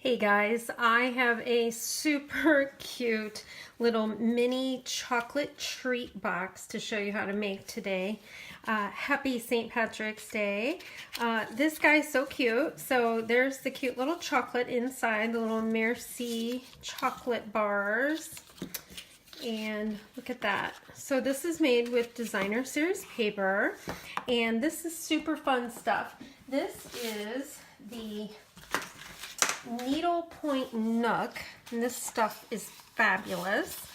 Hey guys, I have a super cute little mini chocolate treat box to show you how to make today. Happy St. Patrick's Day. This guy's so cute. So there's the cute little chocolate inside, the little Merci chocolate bars. And look at that. So this is made with designer series paper, and this is super fun stuff. This is the needlepoint nook, and this stuff is fabulous.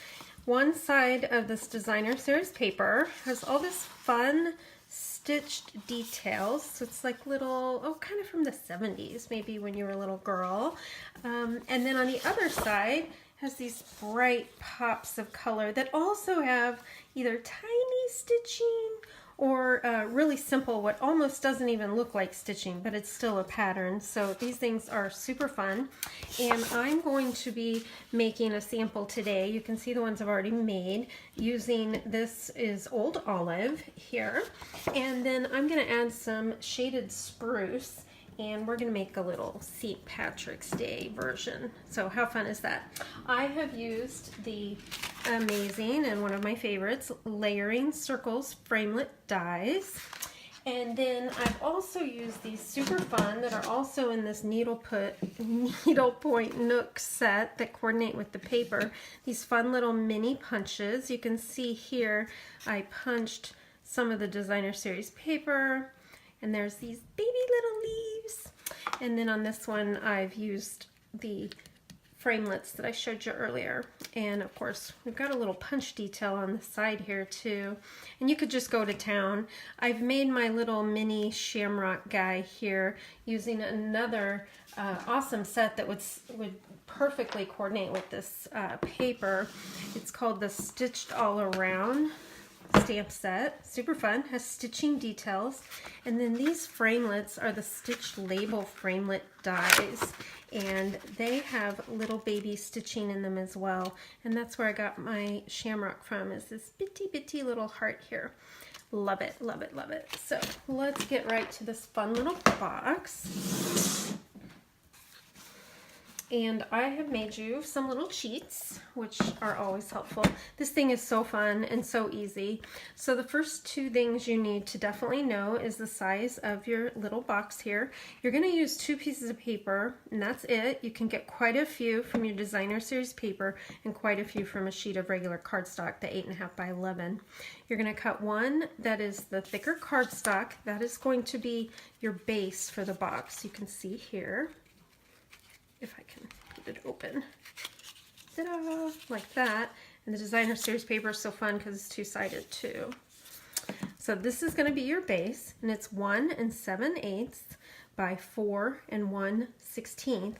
One side of this designer series paper has all this fun stitched details. So it's like little, kind of from the 70s, maybe when you were a little girl. And then on the other side has these bright pops of color that also have either tiny stitching or really simple, what almost doesn't even look like stitching, but it's still a pattern. So these things are super fun. And I'm going to be making a sample today. You can see the ones I've already made using, this is Old Olive here. And then I'm gonna add some shaded spruce, and we're gonna make a little St. Patrick's Day version. So how fun is that? I have used the amazing and one of my favorites, Layering Circles Framelit dies. And then I've also used these super fun that are also in this needlepoint nook set that coordinate with the paper. These fun little mini punches. You can see here I punched some of the designer series paper, and there's these baby little leaves. And then on this one I've used the framelits that I showed you earlier. And of course we've got a little punch detail on the side here too. And you could just go to town. I've made my little mini shamrock guy here using another awesome set that would perfectly coordinate with this paper. It's called the Stitched All Around stamp set. Super fun, has stitching details. And then these framelits are the stitched label framelit dies, and they have little baby stitching in them as well. And that's where I got my shamrock from, is this bitty little heart here. Love it, love it, love it. So let's get right to this fun little box. And I have made you some little cheats, which are always helpful. This thing is so fun and so easy. So the first two things you need to definitely know is the size of your little box here. You're going to use 2 pieces of paper, and that's it. You can get quite a few from your designer series paper and quite a few from a sheet of regular cardstock, the 8.5 by 11. You're going to cut one that is the thicker cardstock. That is going to be your base for the box. You can see here, if I can get it open, ta-da, like that. And the designer series paper is so fun because it's two-sided too. So this is going to be your base, and it's 1 7/8 by 4 1/16.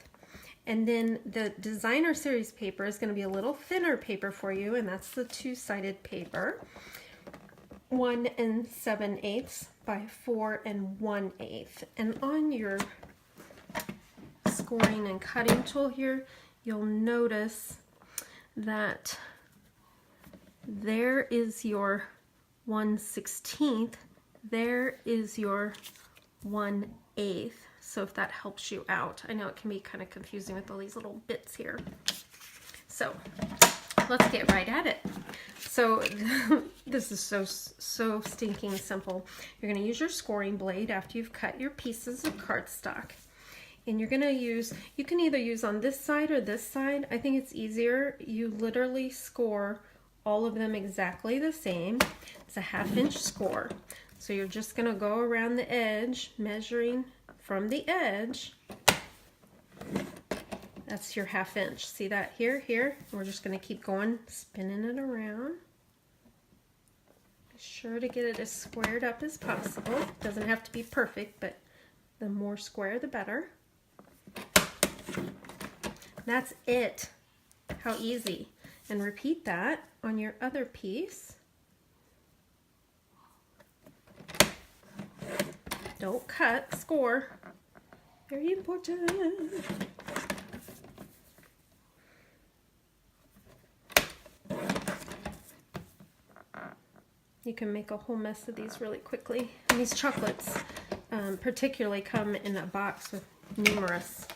And then the designer series paper is going to be a little thinner paper for you, and that's the two-sided paper. 1 7/8 by 4 1/8. And on your scoring and cutting tool here, you'll notice that there is your 1/16, there is your 1/8. So if that helps you out, I know it can be kind of confusing with all these little bits here. So let's get right at it. So this is so stinking simple. You're going to use your scoring blade after you've cut your pieces of cardstock. And you're gonna use, you can either use on this side or this side. I think it's easier. You literally score all of them exactly the same. It's a 1/2 inch score. So you're just gonna go around the edge, measuring from the edge. That's your 1/2 inch. See that here? And we're just gonna keep going, spinning it around. Be sure to get it as squared up as possible. It doesn't have to be perfect, but the more square the better. That's it. How easy. And repeat that on your other piece. Don't cut, score. Very important. You can make a whole mess of these really quickly. And these chocolates particularly come in a box with numerous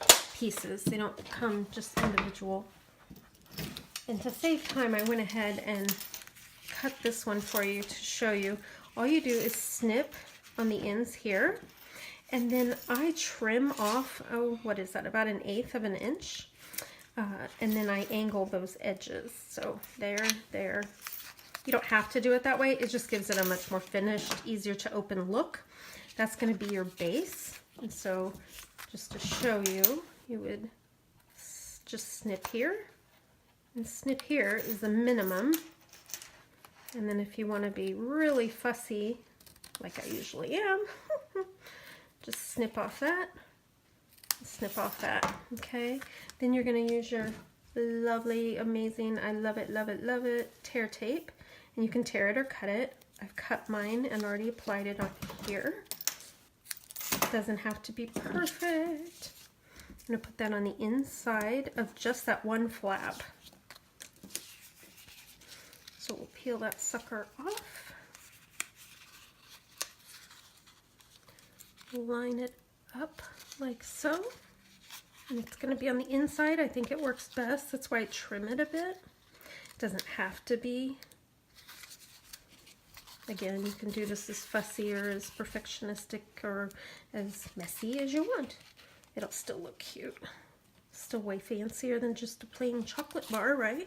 pieces. They don't come just individual. And to save time, I went ahead and cut this one for you to show you. All you do is snip on the ends here, and then I trim off, oh, what is that, about 1/8 of an inch, and then I angle those edges. So there. You don't have to do it that way. It just gives it a much more finished, easier to open look. That's going to be your base. And so just to show you, you would just snip here. And snip here is the minimum. And then if you want to be really fussy, like I usually am, just snip off that, snip off that, okay? Then you're going to use your lovely, amazing, I love it, love it, love it, tear tape. And you can tear it or cut it. I've cut mine and already applied it on here. It doesn't have to be perfect. I'm going to put that on the inside of just that one flap. So we'll peel that sucker off. Line it up like so. And it's going to be on the inside. I think it works best. That's why I trim it a bit. It doesn't have to be. Again, you can do this as fussy or as perfectionistic or as messy as you want. It'll still look cute. Still way fancier than just a plain chocolate bar, right?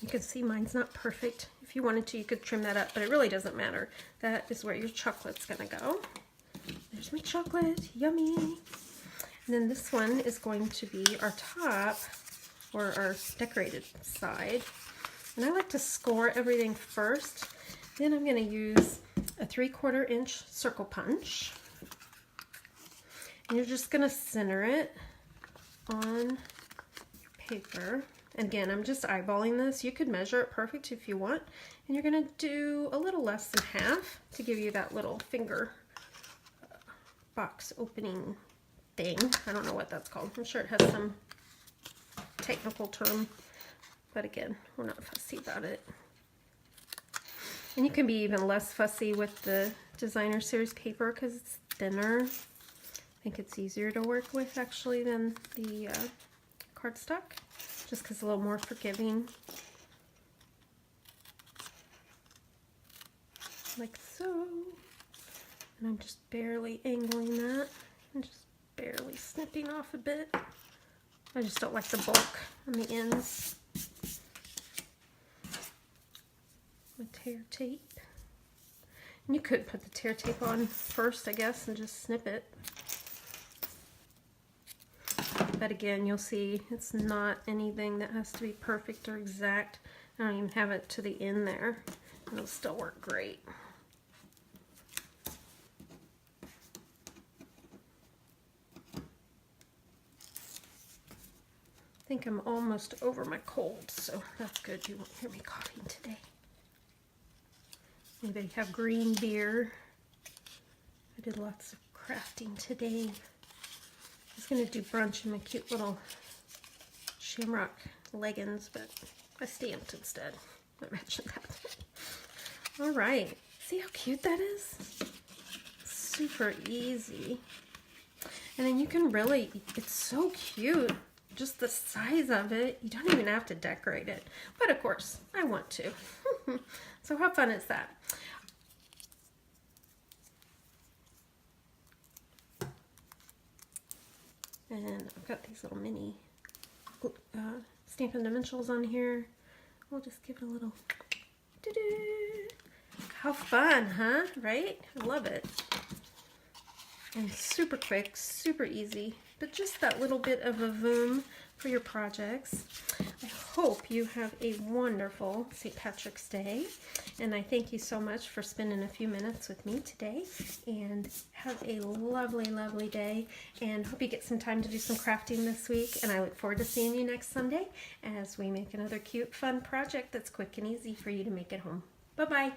You can see mine's not perfect. If you wanted to, you could trim that up, but it really doesn't matter. That is where your chocolate's gonna go. There's my chocolate, yummy. And then this one is going to be our top, or our decorated side. And I like to score everything first. Then I'm gonna use a 3/4 inch circle punch. And you're just gonna center it on paper. And again, I'm just eyeballing this. You could measure it perfect if you want. And you're gonna do a little less than half to give you that little finger box opening thing. I don't know what that's called. I'm sure it has some technical term, but again, we're not fussy about it. And you can be even less fussy with the designer series paper because it's thinner. I think it's easier to work with actually than the cardstock, just because it's a little more forgiving. Like so. And I'm just barely angling that and just barely snipping off a bit. I just don't like the bulk on the ends. With tear tape. And you could put the tear tape on first, I guess, and just snip it. But again, you'll see it's not anything that has to be perfect or exact. I don't even have it to the end there. It'll still work great. I think I'm almost over my cold, so that's good. You won't hear me coughing today. Maybe have green beer. I did lots of crafting today. I was going to do brunch in my cute little shamrock leggings, but I stamped instead. I mentioned that. All right. See how cute that is? Super easy. And then you can really, it's so cute. Just the size of it. You don't even have to decorate it. But of course, I want to. So how fun is that? And I've got these little mini Stampin' Dimensionals on here. We'll just give it a little doo-doo. How fun, huh? Right? I love it. And super quick, super easy, but just that little bit of a voom for your projects. I hope you have a wonderful St. Patrick's Day, and I thank you so much for spending a few minutes with me today, and have a lovely, lovely day, and hope you get some time to do some crafting this week, and I look forward to seeing you next Sunday as we make another cute, fun project that's quick and easy for you to make at home. Bye-bye.